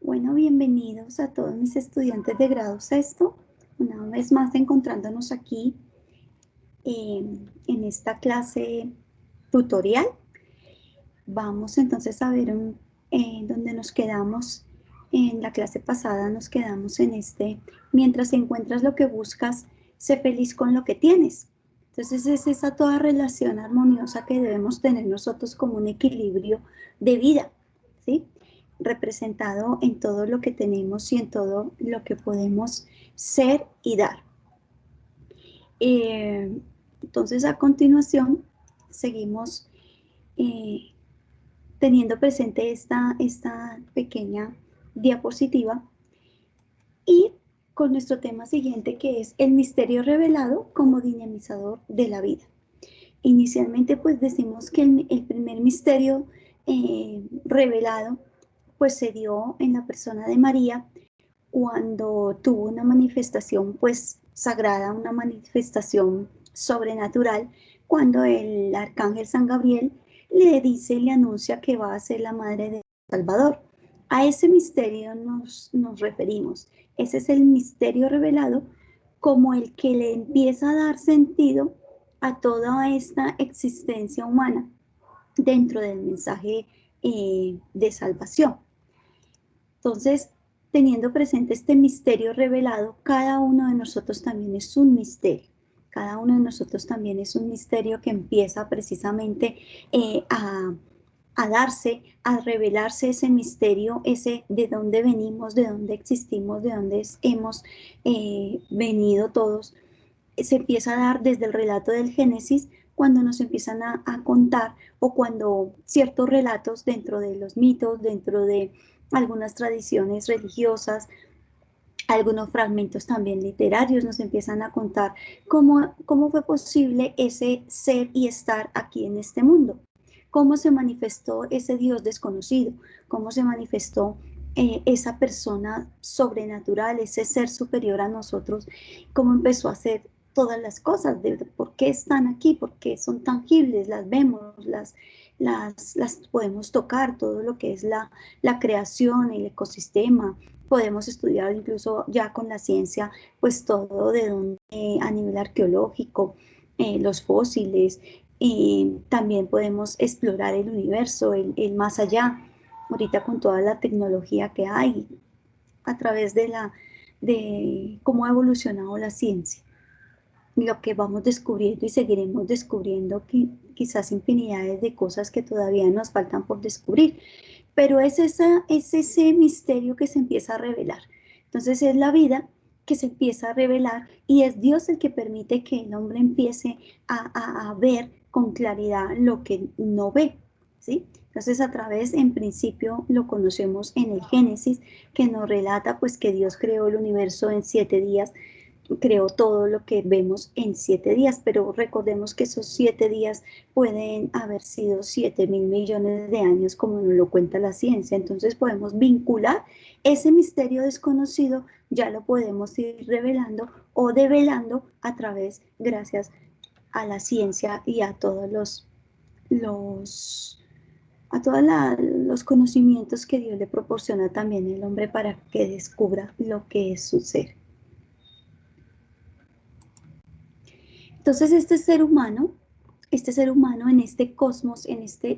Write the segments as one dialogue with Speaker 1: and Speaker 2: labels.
Speaker 1: Bueno, bienvenidos a todos mis estudiantes de grado sexto. Una vez más encontrándonos aquí en esta clase tutorial. Vamos entonces a ver donde nos quedamos. En la clase pasada nos quedamos en mientras encuentras lo que buscas, sé feliz con lo que tienes. Entonces es esa toda relación armoniosa que debemos tener nosotros como un equilibrio de vida, ¿sí? Representado en todo lo que tenemos y en todo lo que podemos ser y dar. Entonces a continuación seguimos eh, teniendo presente esta pequeña diapositiva y con nuestro tema siguiente, que es el misterio revelado como dinamizador de la vida. Inicialmente pues decimos que el primer misterio revelado pues se dio en la persona de María cuando tuvo una manifestación pues sagrada, una manifestación sobrenatural, cuando el arcángel San Gabriel le dice y le anuncia que va a ser la madre de Salvador. A ese misterio nos referimos. Ese es el misterio revelado como el que le empieza a dar sentido a toda esta existencia humana dentro del mensaje de salvación. Entonces, teniendo presente este misterio revelado, cada uno de nosotros también es un misterio. Cada uno de nosotros también es un misterio que empieza precisamente a darse, a revelarse ese misterio, ese de dónde venimos, de dónde existimos, de dónde hemos venido todos. Se empieza a dar desde el relato del Génesis, cuando nos empiezan a contar, o cuando ciertos relatos dentro de los mitos, dentro de algunas tradiciones religiosas, algunos fragmentos también literarios nos empiezan a contar cómo fue posible ese ser y estar aquí en este mundo, cómo se manifestó ese Dios desconocido, cómo se manifestó esa persona sobrenatural, ese ser superior a nosotros, cómo empezó a hacer todas las cosas, de por qué están aquí, por qué son tangibles, las vemos, las podemos tocar, todo lo que es la creación, el ecosistema. Podemos estudiar incluso ya con la ciencia, pues todo de donde a nivel arqueológico, los fósiles, también podemos explorar el universo, el más allá, ahorita con toda la tecnología que hay, a través de cómo ha evolucionado la ciencia, lo que vamos descubriendo y seguiremos descubriendo, quizás infinidades de cosas que todavía nos faltan por descubrir, pero es ese misterio que se empieza a revelar. Entonces es la vida que se empieza a revelar y es Dios el que permite que el hombre empiece a ver con claridad lo que no ve, ¿sí? Entonces a través, en principio, lo conocemos en el Génesis, que nos relata pues que Dios creó el universo en 7 días, creó todo lo que vemos en 7 días, pero recordemos que esos 7 días pueden haber sido 7.000 millones de años, como nos lo cuenta la ciencia. Entonces podemos vincular ese misterio desconocido, ya lo podemos ir revelando o develando a través, gracias a la ciencia y a todos los conocimientos que Dios le proporciona también al hombre para que descubra lo que es su ser. Entonces este ser humano en este cosmos, en este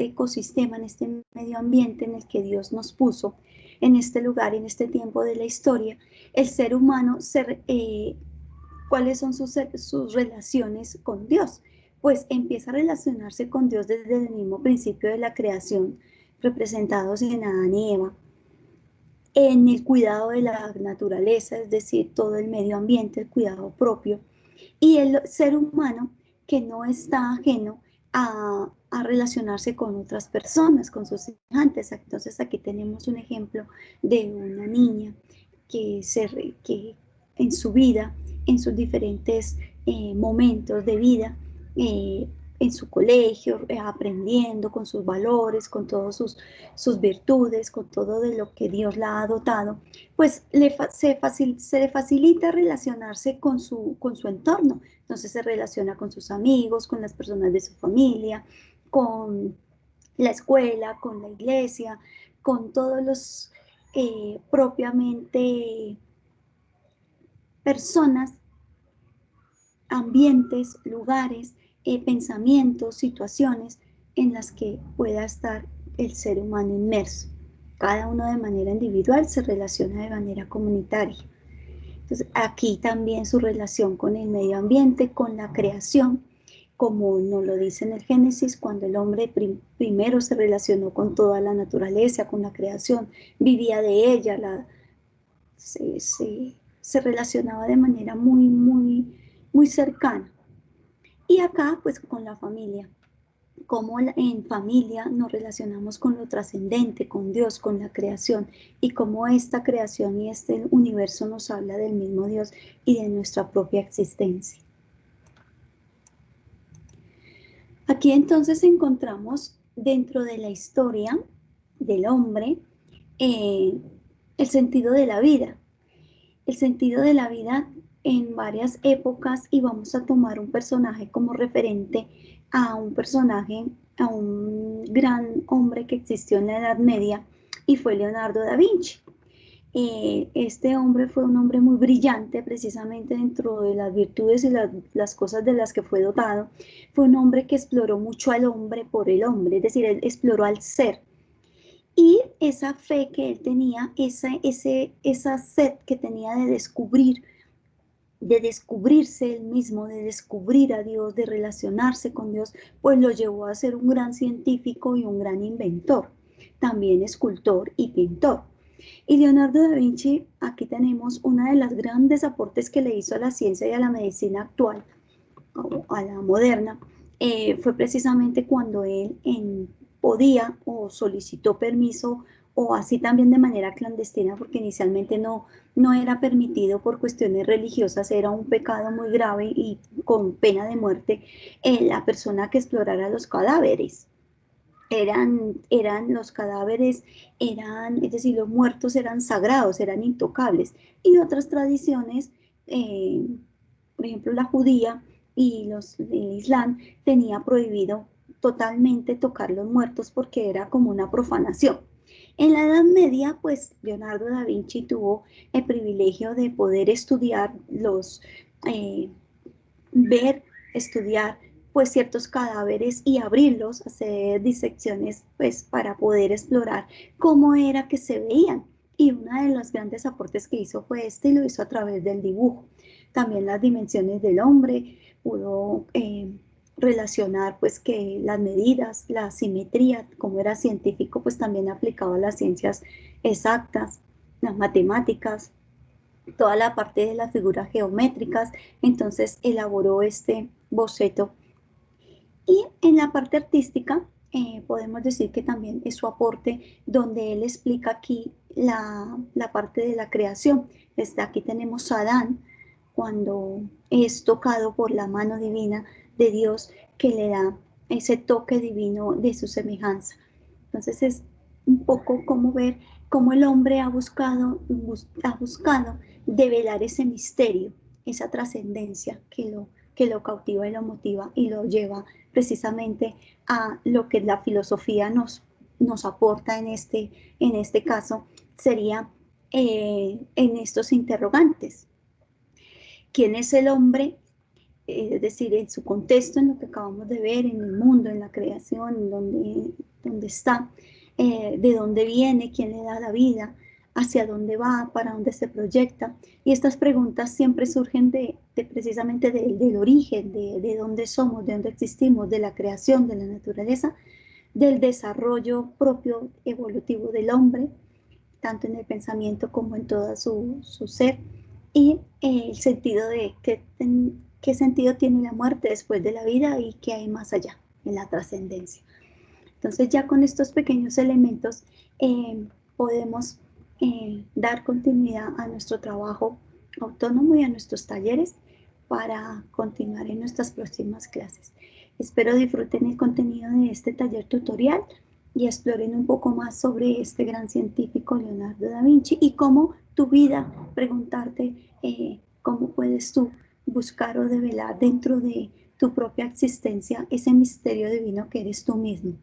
Speaker 1: ecosistema, en este medio ambiente en el que Dios nos puso, en este lugar, en este tiempo de la historia, el ser humano, ¿cuáles son sus relaciones con Dios? Pues empieza a relacionarse con Dios desde el mismo principio de la creación, representados en Adán y Eva, en el cuidado de la naturaleza, es decir, todo el medio ambiente, el cuidado propio, y el ser humano que no está ajeno a relacionarse con otras personas, con sus semejantes. Entonces aquí tenemos un ejemplo de una niña que en su vida, en sus diferentes momentos de vida, eh, en su colegio, aprendiendo con sus valores, con todas sus virtudes, con todo de lo que Dios la ha dotado, pues se le facilita relacionarse con su entorno. Entonces se relaciona con sus amigos, con las personas de su familia, con la escuela, con la iglesia, con todos propiamente personas, ambientes, lugares, pensamientos, situaciones en las que pueda estar el ser humano inmerso. Cada uno de manera individual se relaciona de manera comunitaria. Entonces, aquí también su relación con el medio ambiente, con la creación, como nos lo dice en el Génesis, cuando el hombre primero se relacionó con toda la naturaleza, con la creación, vivía de ella, se relacionaba de manera muy cercana. Y acá, pues con la familia, cómo en familia nos relacionamos con lo trascendente, con Dios, con la creación, y cómo esta creación y este universo nos habla del mismo Dios y de nuestra propia existencia. Aquí entonces encontramos dentro de la historia del hombre el sentido de la vida. El sentido de la vida en varias épocas, y vamos a tomar un personaje como referente a un personaje, a un gran hombre que existió en la Edad Media, y fue Leonardo da Vinci. Este hombre fue un hombre muy brillante, precisamente dentro de las virtudes y las cosas de las que fue dotado. Fue un hombre que exploró mucho al hombre por el hombre, es decir, él exploró al ser. Y esa fe que él tenía, esa sed que tenía de descubrir, de descubrirse él mismo, de descubrir a Dios, de relacionarse con Dios, pues lo llevó a ser un gran científico y un gran inventor, también escultor y pintor. Y Leonardo da Vinci, aquí tenemos una de las grandes aportes que le hizo a la ciencia y a la medicina actual, a la moderna, fue precisamente cuando él podía o solicitó permiso, o así también de manera clandestina, porque inicialmente no era permitido por cuestiones religiosas, era un pecado muy grave y con pena de muerte, la persona que explorara los cadáveres. Eran los cadáveres, es decir, los muertos eran sagrados, eran intocables. Y otras tradiciones, por ejemplo la judía y el Islam, tenía prohibido totalmente tocar los muertos porque era como una profanación. En la Edad Media, pues Leonardo da Vinci tuvo el privilegio de poder estudiar ver, estudiar pues ciertos cadáveres y abrirlos, hacer disecciones pues para poder explorar cómo era que se veían. Y uno de los grandes aportes que hizo fue y lo hizo a través del dibujo. También las dimensiones del hombre, pudo relacionar pues que las medidas, la simetría, como era científico, pues también aplicaba las ciencias exactas, las matemáticas, toda la parte de las figuras geométricas. Entonces elaboró este boceto. Y en la parte artística, podemos decir que también es su aporte, donde él explica aquí la parte de la creación. Desde aquí tenemos a Adán, cuando es tocado por la mano divina de Dios, que le da ese toque divino de su semejanza. Entonces es un poco como ver cómo el hombre ha buscado develar ese misterio, esa trascendencia que lo cautiva y lo motiva y lo lleva precisamente a lo que la filosofía nos aporta en este caso, sería en estos interrogantes. ¿Quién es el hombre? Es decir, en su contexto, en lo que acabamos de ver, en el mundo, en la creación, donde está, de dónde viene, quién le da la vida, hacia dónde va, para dónde se proyecta. Y estas preguntas siempre surgen precisamente del origen, de dónde somos, de dónde existimos, de la creación, de la naturaleza, del desarrollo propio evolutivo del hombre, tanto en el pensamiento como en todo su ser, y el sentido de qué sentido tiene la muerte después de la vida y qué hay más allá, en la trascendencia. Entonces ya con estos pequeños elementos podemos dar continuidad a nuestro trabajo autónomo y a nuestros talleres para continuar en nuestras próximas clases. Espero disfruten el contenido de este taller tutorial y exploren un poco más sobre este gran científico Leonardo da Vinci y cómo tu vida, preguntarte cómo puedes tú buscar o develar dentro de tu propia existencia ese misterio divino que eres tú mismo.